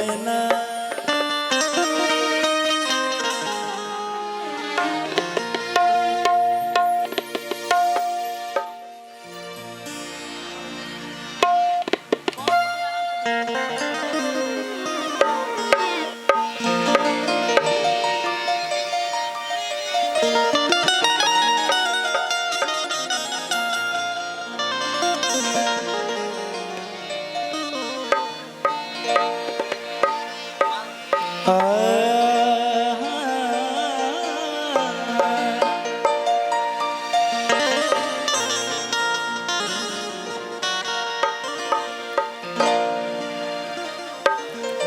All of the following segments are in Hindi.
रहना।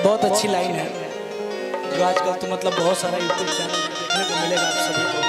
बहुत अच्छी लाइन है जो आजकल तो मतलब बहुत सारा यूट्यूब चैनल देखने को मिलेगा आप सभी को।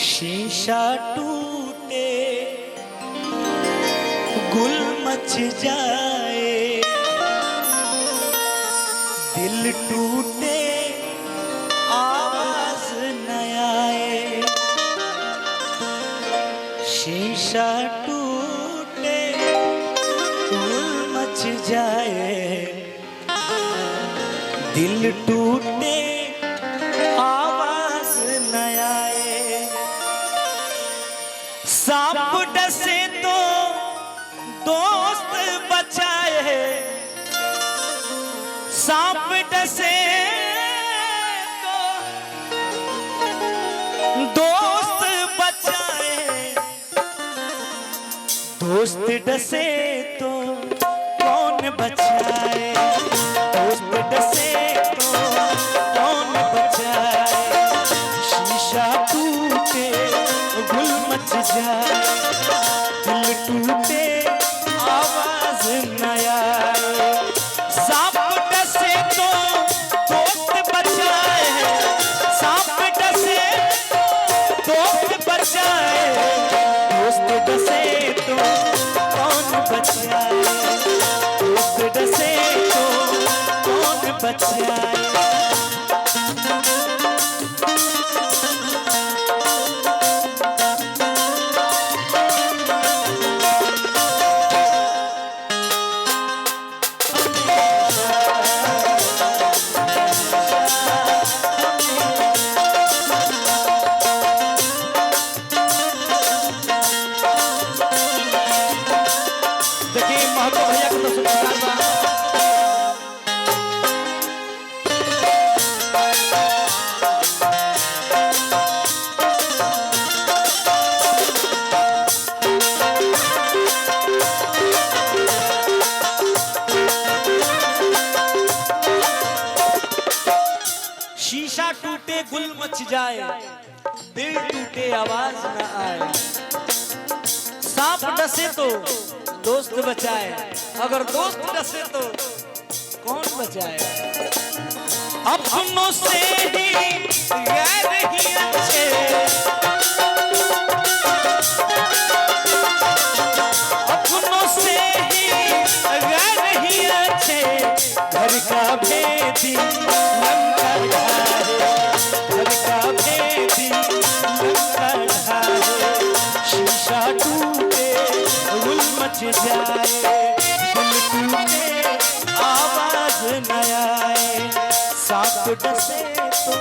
शीशा टूटे गुल मच जाए, दिल टूटे आवाज न आए। शीशा टूटे गुल मच जाए, दिल टूटे आवाज न आए। सांप डसे तो दोस्त बचाए, सांप डसे तो दोस्त बचाए, दोस्त डसे तो कौन बचाए, दोस्त डसे तो कौन बचाए। शीशा टूटे गुल मच जाए, दिल टूटे आवाज न आए। सांप डसे तो दोस्त बचाए, सांप डसे तो दोस्त बचाए, दोस्त डसे तो कौन बचाए, दोस्त डसे तो कौन बचाए। शीशा टूटे गुल मच जाए, दिल टूटे आवाज न आए। सांप डसे तो दोस्त बचाए, अगर दोस्त डसे तो कौन बचाए। अपनों से ही गैर ही अच्छे, अपनों से ही गैर ही अच्छे। घर का भेदी लंका ढाहे, घर का भेदी लंका ढाहे। शीशा टूटे गुल मच जाए, दिल टूटे आवाज न आए। सांप डसे तो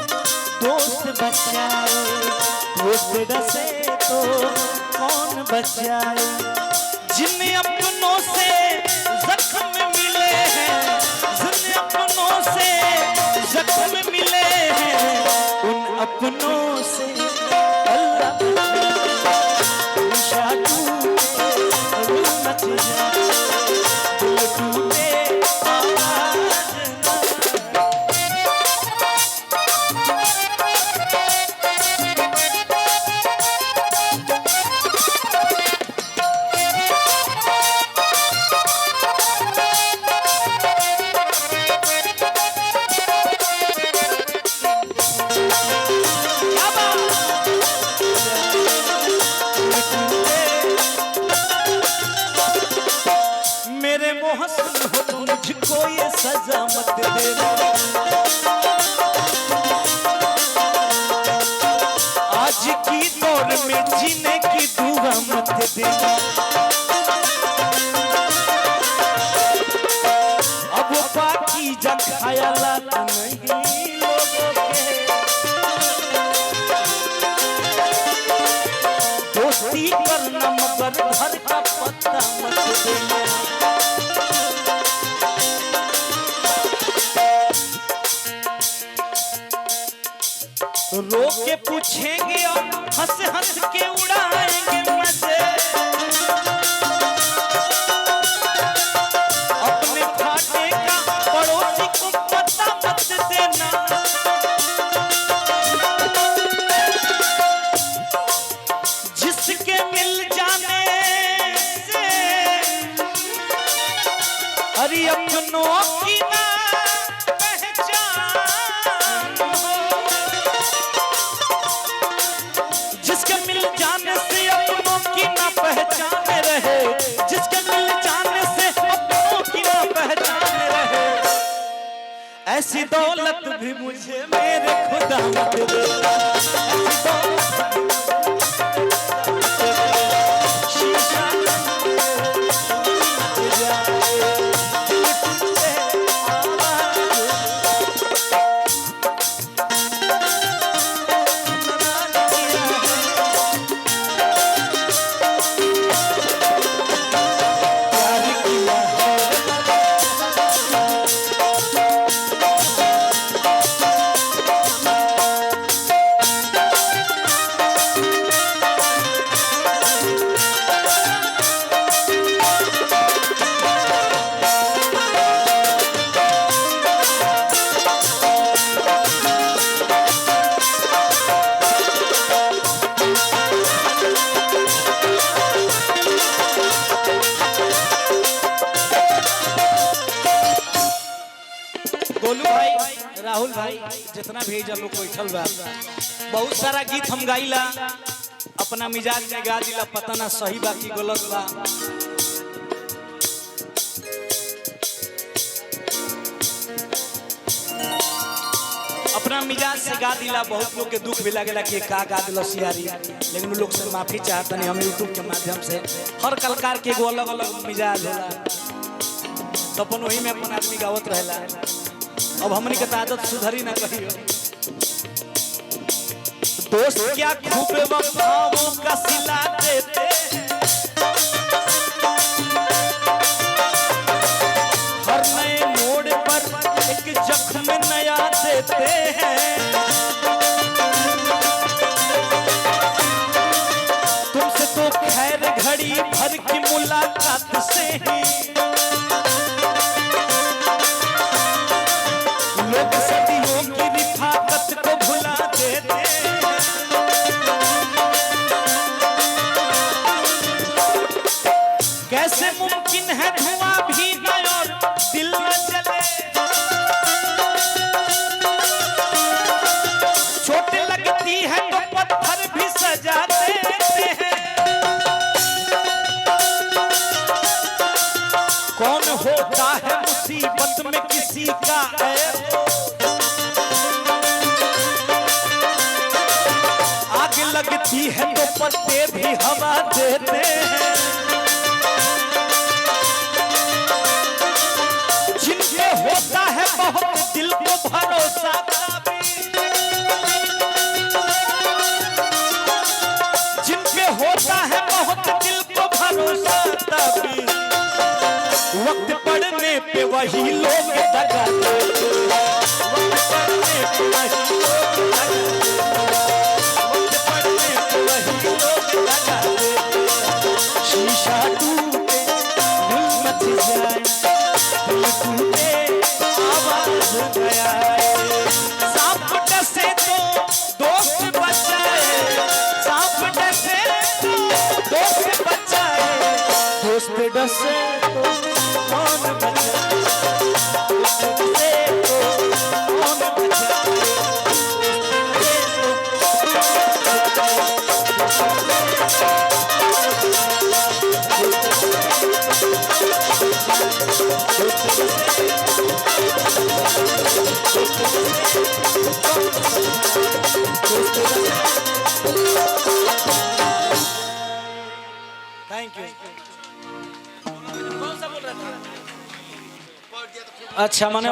दोस्त बचाए, दोस्त डसे तो कौन बचाए। जिन अपनों से जख्म मिले हैं, जिन अपनों से जख्म मिले हैं, उन अपनों से अल्लाह बचाए। शीशा टूटे गुल मच जाए, दिल टूटे आवाज न आए। हमको ये सजा मत देना, आज की दौर में जीने की दुआ मत देना। अब बाकी जग ख्यालात नहीं लोगों के, दोस्ती करना मगर घर का पत्ता मत देना। रो के पूछेंगे और हंस हंस के उड़ाएंगे मजे, अपने फाटे का पड़ोसी को पता मत देना। जिसके मिल जाने से अरे अपनों की ना पहचान हो, जिसके मिल जाने से अपनों की ना पहचान रहे, जिसके मिल जाने से अपनों की ना पहचान रहे, ऐसी दौलत भी मुझे मेरे खुदा मत दे, ऐसी दौलत शीशा गोलू भाई, राहुल भाई, जितना भी लोग बैठल बा, बहुत सारा गीत हम गाइला, अपना मिजाज में गा दिला, पता ना सही बा कि गलत बा। अपना मिजाज से गा दिला, बहुत लोग के दुख भी लगेला कि का गा दिला सियारी, लेकिन उन लोग से माफी चाहते नहीं। हम यूट्यूब के माध्यम से हर कलाकार के एगो अलग अलग मिजाज होला, तो अपन वही में अपन आदमी गावत रहेला। अब हमने के आदत सुधरी ना कहियो। दोस्त क्या खूब वफाओं का सिला देते, हर नए मोड़ पर एक जख्म नया देते हैं। तुमसे तो खैर घड़ी भर की मुलाकात से ही लोग सदियों की रिफाकत को भुला देते हैं। कैसे मुमकिन है धुआं भी न और दिल न जले, चोट लगती है तो पत्थर भी सजा देते हैं। कौन होता है मुसीबत में किसी का ऐब, आग लगती है तो पत्ते भी हवा देते हैं। जिनके होता है बहुत दिल को भरोसा, जिनके होता है बहुत दिल को भरोसा, तभी वक्त पड़ने पे वही लोग दगा देते, वक्त पड़ने पे वही लोग दगा देते, वक्त पड़ने पे वही लोग दगा देते। शीशा टूटे दिल मच जाए, दिल टूटे आवाज न आए। सांप डसे तो दोस्त बचाए, सांप डसे तो दोस्त बचाए, दोस्त डसे तो कौन बचाए, दोस्त डसे तो कौन बचाए। दोस्त थैंक यू। कौन सा बोल रहा था? अच्छा, मैंने